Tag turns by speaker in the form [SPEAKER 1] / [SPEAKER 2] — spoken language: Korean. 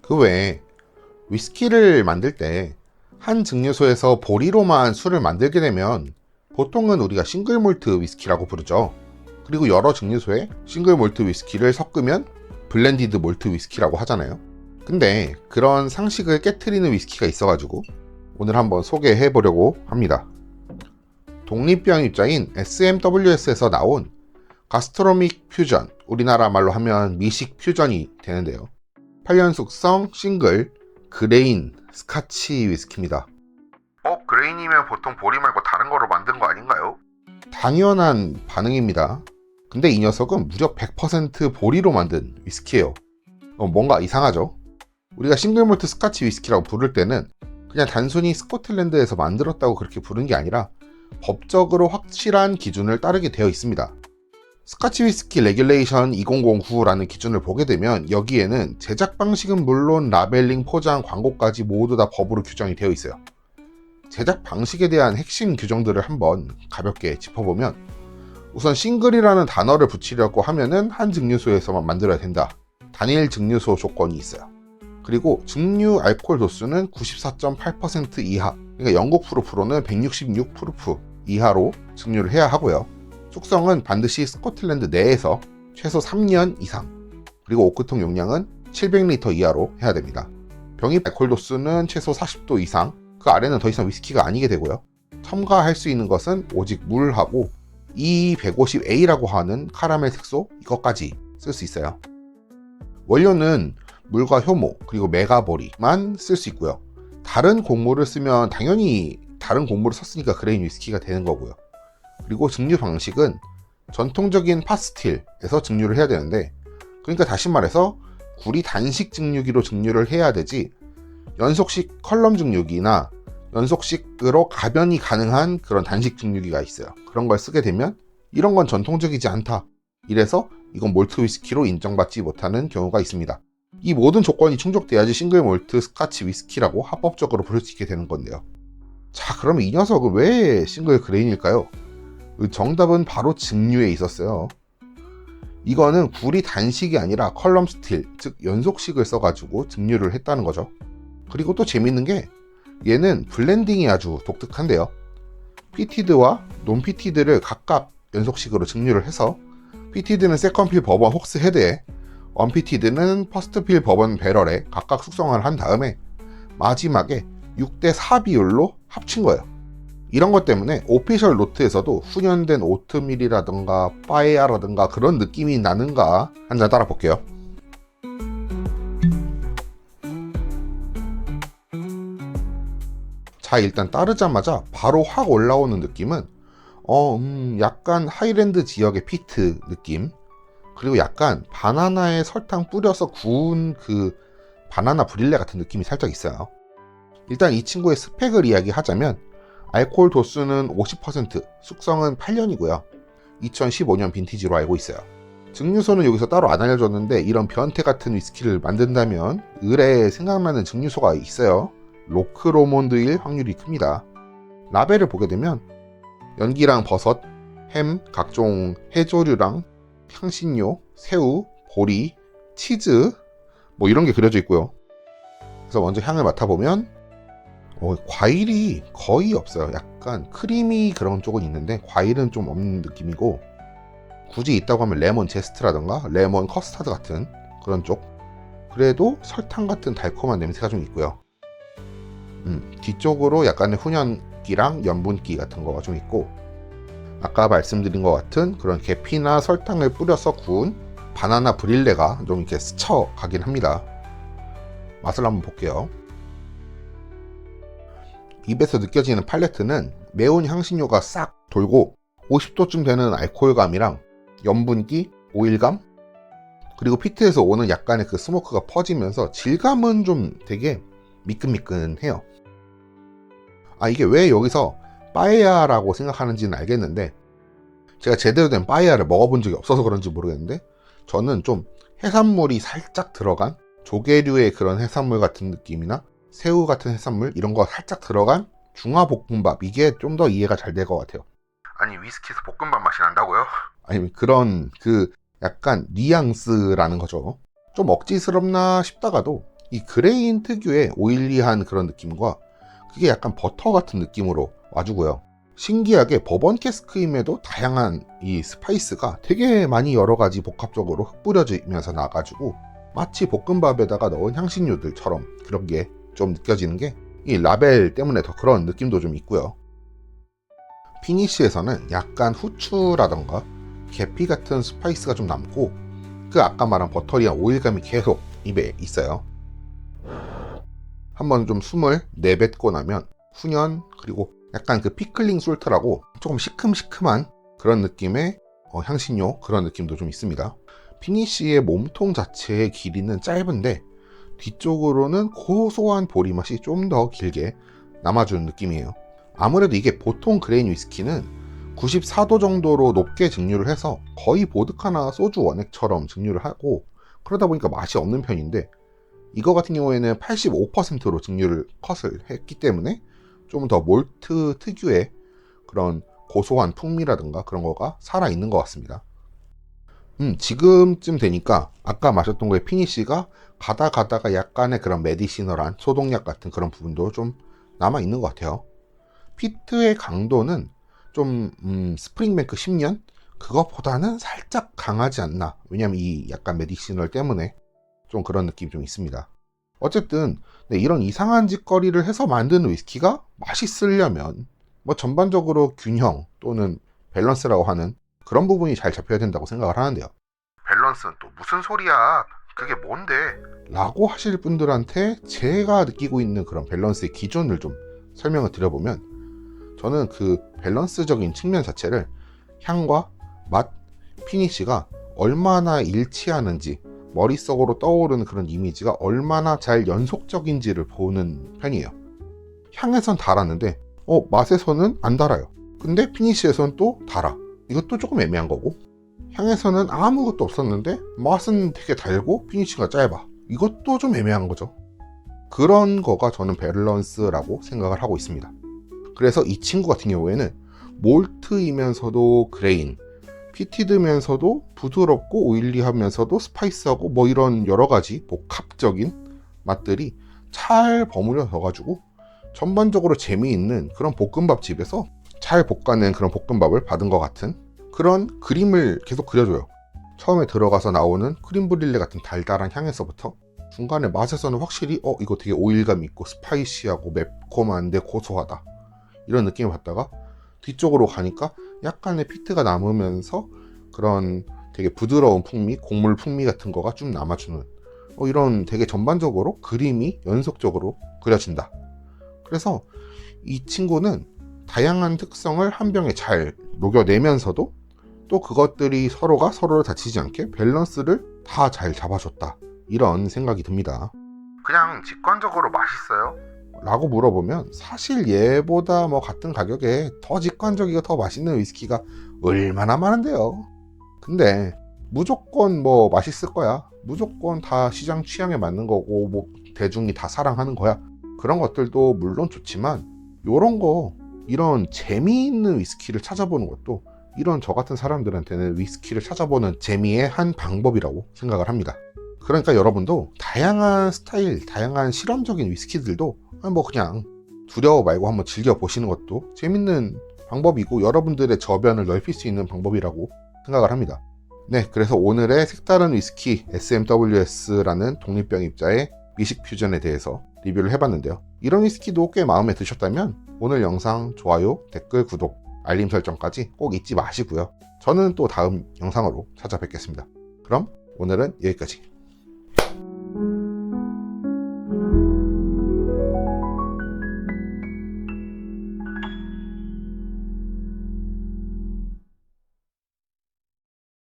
[SPEAKER 1] 그 외에 위스키를 만들 때 한 증류소에서 보리로만 술을 만들게 되면 보통은 우리가 싱글 몰트 위스키라고 부르죠. 그리고 여러 증류소에 싱글 몰트 위스키를 섞으면 블렌디드 몰트 위스키라고 하잖아요. 근데 그런 상식을 깨트리는 위스키가 있어가지고 오늘 한번 소개해 보려고 합니다. 독립병입자인 SMWS에서 나온 가스트로믹 퓨전, 우리나라 말로 하면 미식 퓨전이 되는데요. 8년 숙성 싱글 그레인 스카치 위스키입니다. 그레인이면 보통 보리 말고 다른 거로 만든 거 아닌가요? 당연한 반응입니다. 근데 이 녀석은 무려 100% 보리로 만든 위스키예요. 뭔가 이상하죠? 우리가 싱글몰트 스카치 위스키라고 부를 때는 그냥 단순히 스코틀랜드에서 만들었다고 그렇게 부르는 게 아니라 법적으로 확실한 기준을 따르게 되어 있습니다. 스카치 위스키 레귤레이션 2009라는 기준을 보게 되면 여기에는 제작 방식은 물론 라벨링, 포장, 광고까지 모두 다 법으로 규정이 되어 있어요. 제작 방식에 대한 핵심 규정들을 한번 가볍게 짚어보면, 우선 싱글이라는 단어를 붙이려고 하면은 한 증류소에서만 만들어야 된다. 단일 증류소 조건이 있어요. 그리고 증류 알코올 도수는 94.8% 이하, 그러니까 영국 프루프로는 166 프루프 이하로 증류를 해야 하고요. 숙성은 반드시 스코틀랜드 내에서 최소 3년 이상, 그리고 오크통 용량은 700리터 이하로 해야 됩니다. 병입 알코올 도수는 최소 40도 이상, 그 아래는 더 이상 위스키가 아니게 되고요. 첨가할 수 있는 것은 오직 물하고 E150A라고 하는 카라멜 색소, 이것까지 쓸 수 있어요. 원료는 물과 효모, 그리고 메가보리만 쓸 수 있고요. 다른 곡물을 쓰면 당연히 다른 곡물을 썼으니까 그레인 위스키가 되는 거고요. 그리고 증류 방식은 전통적인 파스틸에서 증류를 해야 되는데, 그러니까 다시 말해서 구리 단식 증류기로 증류를 해야 되지 연속식 컬럼 증류기나 연속식으로 가변이 가능한 그런 단식 증류기가 있어요. 그런 걸 쓰게 되면 이런 건 전통적이지 않다, 이래서 이건 몰트 위스키로 인정받지 못하는 경우가 있습니다. 이 모든 조건이 충족돼야지 싱글 몰트 스카치 위스키라고 합법적으로 부를 수 있게 되는 건데요. 자, 그러면 이 녀석은 왜 싱글 그레인일까요? 정답은 바로 증류에 있었어요. 이거는 구리 단식이 아니라 컬럼 스틸, 즉 연속식을 써가지고 증류를 했다는 거죠. 그리고 또 재밌는 게 얘는 블렌딩이 아주 독특한데요. 피티드와 논피티드를 각각 연속식으로 증류를 해서 피티드는 세컨필 버번 혹스 헤드에, 언피티드는 퍼스트필 버번 배럴에 각각 숙성을 한 다음에 마지막에 6대4 비율로 합친 거예요. 이런 것 때문에 오피셜 노트에서도 훈연된 오트밀이라든가 빠에야라든가 그런 느낌이 나는가 한 잔 따라 볼게요. 자, 일단 따르자마자 바로 확 올라오는 느낌은 약간 하이랜드 지역의 피트 느낌, 그리고 약간 바나나에 설탕 뿌려서 구운 그 바나나 브릴레 같은 느낌이 살짝 있어요. 일단 이 친구의 스펙을 이야기하자면 알코올 도수는 50%, 숙성은 8년이고요. 2015년 빈티지로 알고 있어요. 증류소는 여기서 따로 안 알려줬는데 이런 변태 같은 위스키를 만든다면 을에 생각나는 증류소가 있어요. 로크로몬드일 확률이 큽니다. 라벨을 보게 되면 연기랑 버섯, 햄, 각종 해조류랑 향신료, 새우, 보리, 치즈 뭐 이런 게 그려져 있고요. 그래서 먼저 향을 맡아보면 과일이 거의 없어요. 약간 크리미 그런 쪽은 있는데 과일은 좀 없는 느낌이고, 굳이 있다고 하면 레몬 제스트라던가 레몬 커스터드 같은 그런 쪽. 그래도 설탕 같은 달콤한 냄새가 좀 있고요. 뒤쪽으로 약간의 훈연기랑 염분기 같은 거가 좀 있고, 아까 말씀드린 것 같은 그런 계피나 설탕을 뿌려서 구운 바나나 브릴레가 좀 이렇게 스쳐가긴 합니다. 맛을 한번 볼게요. 입에서 느껴지는 팔레트는 매운 향신료가 싹 돌고 50도쯤 되는 알코올감이랑 염분기, 오일감, 그리고 피트에서 오는 약간의 그 스모크가 퍼지면서 질감은 좀 되게 미끈미끈해요. 이게 왜 여기서 빠에야라고 생각하는지는 알겠는데, 제가 제대로 된 빠에야를 먹어본 적이 없어서 그런지 모르겠는데, 저는 좀 해산물이 살짝 들어간 조개류의 그런 해산물 같은 느낌이나 새우 같은 해산물 이런 거 살짝 들어간 중화볶음밥, 이게 좀 더 이해가 잘 될 것 같아요. 아니, 위스키에서 볶음밥 맛이 난다고요? 아니, 그런 그 약간 뉘앙스라는 거죠. 좀 억지스럽나 싶다가도 이 그레인 특유의 오일리한 그런 느낌과 그게 약간 버터 같은 느낌으로 와주고요. 신기하게 버번 캐스크임에도 다양한 이 스파이스가 되게 많이 여러 가지 복합적으로 흩뿌려지면서 나가지고 마치 볶음밥에다가 넣은 향신료들처럼 그런 게 좀 느껴지는 게 이 라벨 때문에 더 그런 느낌도 좀 있고요. 피니쉬에서는 약간 후추라던가 계피 같은 스파이스가 좀 남고 그 아까 말한 버터리한 오일감이 계속 입에 있어요. 한번 좀 숨을 내뱉고 나면 훈연 그리고 약간 그 피클링 솔트라고 조금 시큼시큼한 그런 느낌의 향신료 그런 느낌도 좀 있습니다. 피니쉬의 몸통 자체의 길이는 짧은데 뒤쪽으로는 고소한 보리맛이 좀 더 길게 남아주는 느낌이에요. 아무래도 이게 보통 그레인 위스키는 94도 정도로 높게 증류를 해서 거의 보드카나 소주 원액처럼 증류를 하고 그러다 보니까 맛이 없는 편인데 이거 같은 경우에는 85%로 증류를 컷을 했기 때문에 좀 더 몰트 특유의 그런 고소한 풍미라든가 그런 거가 살아있는 것 같습니다. 지금쯤 되니까 아까 마셨던 거의 피니쉬가 가다가 약간의 그런 메디시널한 소독약 같은 그런 부분도 좀 남아있는 것 같아요. 피트의 강도는 좀 스프링뱅크 10년? 그것보다는 살짝 강하지 않나. 왜냐면 이 약간 메디시널 때문에 좀 그런 느낌이 좀 있습니다. 어쨌든 이런 이상한 짓거리를 해서 만드는 위스키가 맛있으려면 뭐 전반적으로 균형 또는 밸런스라고 하는 그런 부분이 잘 잡혀야 된다고 생각을 하는데요. 밸런스는 또 무슨 소리야? 그게 뭔데? 라고 하실 분들한테 제가 느끼고 있는 그런 밸런스의 기준을 좀 설명을 드려보면 저는 그 밸런스적인 측면 자체를 향과 맛, 피니쉬가 얼마나 일치하는지 머릿속으로 떠오르는 그런 이미지가 얼마나 잘 연속적인지를 보는 편이에요. 향에선 달았는데 맛에서는 안 달아요. 근데 피니쉬에서는 또 달아. 이것도 조금 애매한 거고 향에서는 아무것도 없었는데 맛은 되게 달고 피니쉬가 짧아. 이것도 좀 애매한 거죠. 그런 거가 저는 밸런스라고 생각을 하고 있습니다. 그래서 이 친구 같은 경우에는 몰트이면서도 그레인, 피티드면서도 부드럽고 오일리하면서도 스파이스하고 뭐 이런 여러 가지 복합적인 맛들이 잘 버무려져 가지고 전반적으로 재미있는 그런 볶음밥집에서 잘 볶아낸 그런 볶음밥을 받은 것 같은 그런 그림을 계속 그려줘요. 처음에 들어가서 나오는 크림 브릴레 같은 달달한 향에서부터 중간에 맛에서는 확실히 이거 되게 오일감 있고 스파이시하고 매콤한데 고소하다 이런 느낌을 받다가 뒤쪽으로 가니까 약간의 피트가 남으면서 그런 되게 부드러운 풍미, 곡물 풍미 같은 거가 좀 남아주는 이런 되게 전반적으로 그림이 연속적으로 그려진다. 그래서 이 친구는 다양한 특성을 한 병에 잘 녹여내면서도 또 그것들이 서로가 서로를 다치지 않게 밸런스를 다 잘 잡아줬다. 이런 생각이 듭니다. 그냥 직관적으로 맛있어요? 라고 물어보면 사실 얘보다 뭐 같은 가격에 더 직관적이고 더 맛있는 위스키가 얼마나 많은데요. 근데 무조건 뭐 맛있을 거야. 무조건 다 시장 취향에 맞는 거고 뭐 대중이 다 사랑하는 거야. 그런 것들도 물론 좋지만 요런 거 이런 재미있는 위스키를 찾아보는 것도 이런 저 같은 사람들한테는 위스키를 찾아보는 재미의 한 방법이라고 생각을 합니다. 그러니까 여러분도 다양한 스타일, 다양한 실험적인 위스키들도 뭐 그냥 두려워 말고 한번 즐겨보시는 것도 재밌는 방법이고 여러분들의 저변을 넓힐 수 있는 방법이라고 생각을 합니다. 네, 그래서 오늘의 색다른 위스키 SMWS라는 독립병입자의 미식 퓨전에 대해서 리뷰를 해봤는데요. 이런 위스키도 꽤 마음에 드셨다면 오늘 영상 좋아요, 댓글, 구독, 알림 설정까지 꼭 잊지 마시고요. 저는 또 다음 영상으로 찾아뵙겠습니다. 그럼 오늘은 여기까지.